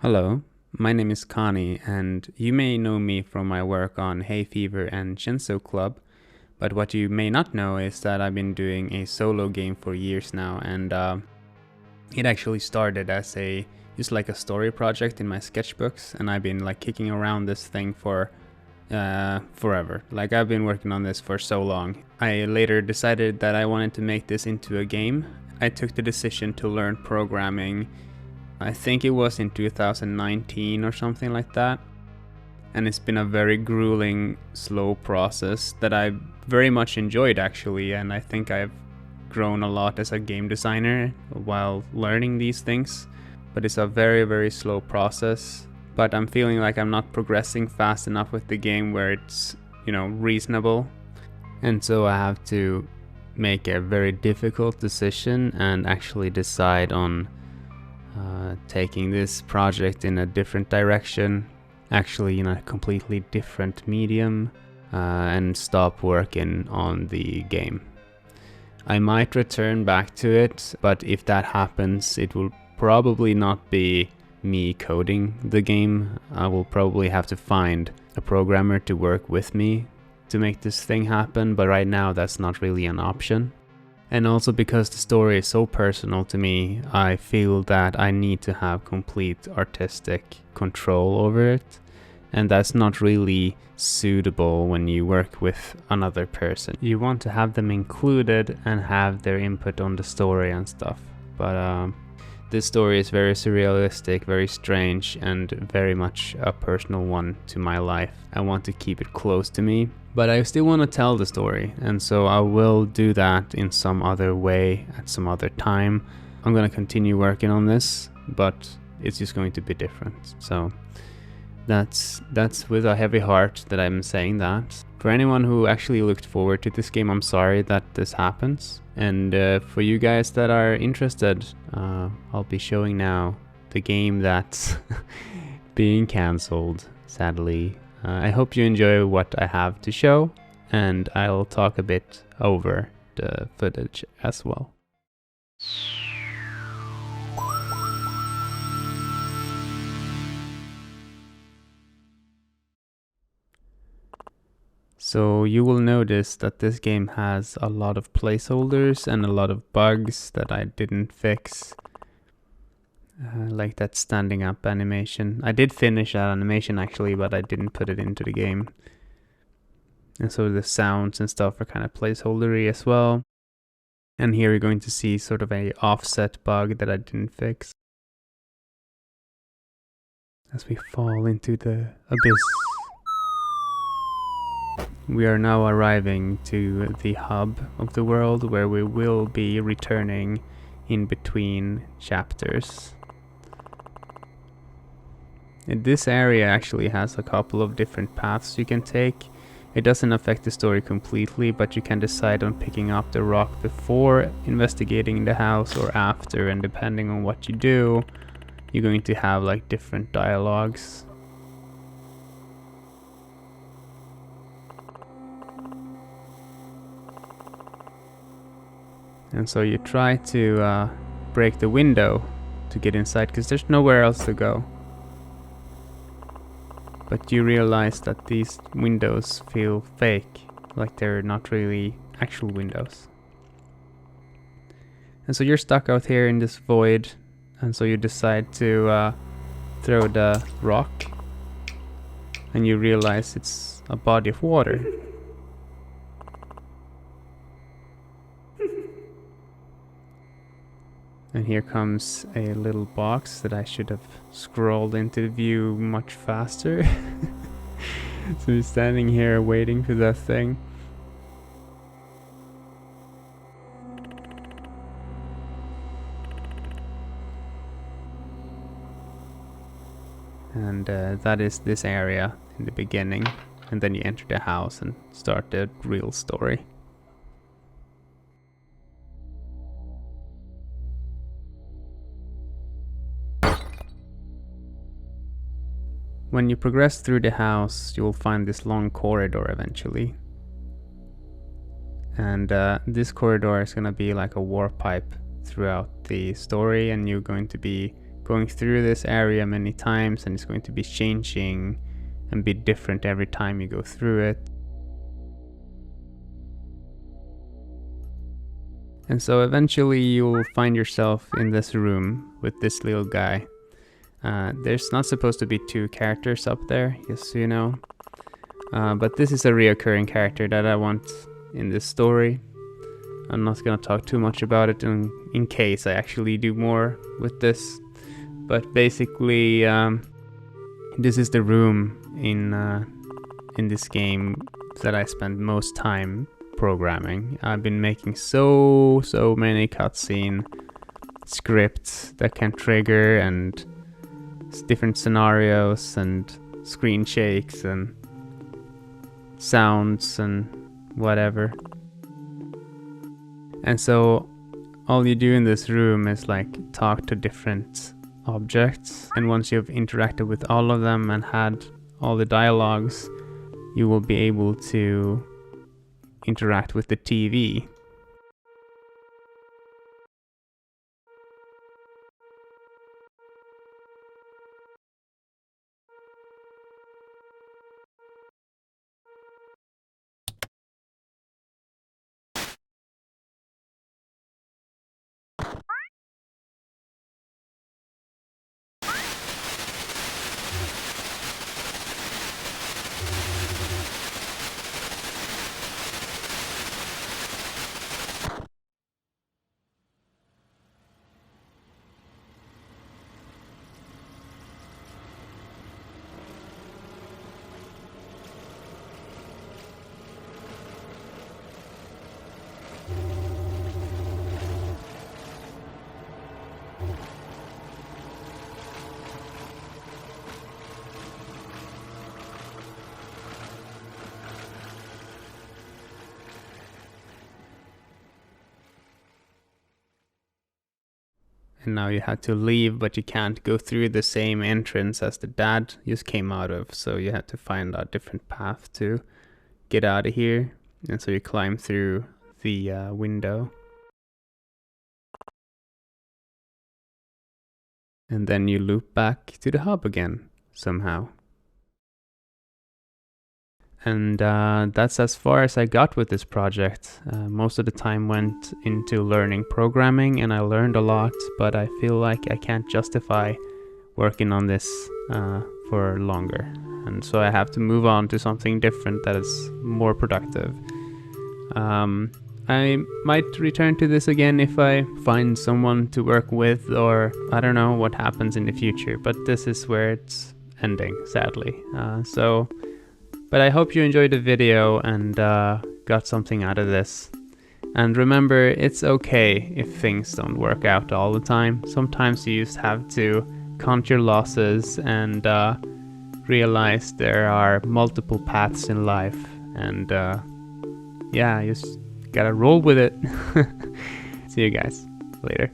Hello, my name is Connie, and you may know me from my work on Hay Fever and Shinso Club, but what you may not know is that I've been doing a solo game for years now, and it actually started as just like a story project in my sketchbooks, and I've been like kicking around this thing for forever. Like I've been working on this for so long. I later decided that I wanted to make this into a game. I took the decision to learn programming. I think it was in 2019 or something like that. And it's been a very grueling, slow process that I very much enjoyed actually, and I think I've grown a lot as a game designer while learning these things. But it's a very, very slow process. But I'm feeling like I'm not progressing fast enough with the game where it's, reasonable. And so I have to make a very difficult decision and actually decide on taking this project in a different direction, actually in a completely different medium, and stop working on the game. I might return back to it, but if that happens, it will probably not be me coding the game. I will probably have to find a programmer to work with me to make this thing happen, but right now that's not really an option. And also because the story is so personal to me, I feel that I need to have complete artistic control over it. And that's not really suitable when you work with another person. You want to have them included and have their input on the story and stuff. But this story is very surrealistic, very strange, and very much a personal one to my life. I want to keep it close to me, but I still want to tell the story, and so I will do that in some other way at some other time. I'm going to continue working on this, but it's just going to be different. So that's with a heavy heart that I'm saying that. For anyone who actually looked forward to this game, I'm sorry that this happens. And for you guys that are interested, I'll be showing now the game that's being cancelled, sadly. I hope you enjoy what I have to show, and I'll talk a bit over the footage as well. So you will notice that this game has a lot of placeholders and a lot of bugs that I didn't fix. Like that standing up animation. I did finish that animation actually, but I didn't put it into the game. And so the sounds and stuff are kind of placeholdery as well. And here you're going to see sort of a offset bug that I didn't fix. As we fall into the abyss. We are now arriving to the hub of the world where we will be returning in between chapters. And this area actually has a couple of different paths you can take. It doesn't affect the story completely, but you can decide on picking up the rock before investigating the house or after, and depending on what you do, you're going to have like different dialogues. And so you try to break the window to get inside, because there's nowhere else to go. But you realize that these windows feel fake, like they're not really actual windows. And so you're stuck out here in this void, and so you decide to throw the rock, and you realize it's a body of water. And here comes a little box that I should have scrolled into the view much faster. So I'm standing here waiting for that thing. And that is this area in the beginning. And then you enter the house and start the real story. When you progress through the house, you will find this long corridor eventually. And this corridor is going to be like a warp pipe throughout the story, and you're going to be going through this area many times, and it's going to be changing and be different every time you go through it. And so eventually you'll find yourself in this room with this little guy. There's not supposed to be two characters up there, just so you know. But this is a reoccurring character that I want in this story. I'm not gonna talk too much about it in case I actually do more with this. But basically, this is the room in this game that I spend most time programming. I've been making so many cutscene scripts that can trigger, and different scenarios and screen shakes and sounds and whatever. And so all you do in this room is like talk to different objects, and once you've interacted with all of them and had all the dialogues, you will be able to interact with the TV. And now you had to leave, but you can't go through the same entrance as the dad just came out of, so you had to find a different path to get out of here. And so you climb through the window. And then you loop back to the hub again, somehow. And that's as far as I got with this project. Most of the time went into learning programming, and I learned a lot, but I feel like I can't justify working on this for longer. And so I have to move on to something different that is more productive. I might return to this again if I find someone to work with, or I don't know what happens in the future, but this is where it's ending, sadly. But I hope you enjoyed the video and got something out of this. And remember, it's okay if things don't work out all the time. Sometimes you just have to count your losses and realize there are multiple paths in life. And yeah, you just gotta roll with it. See you guys later.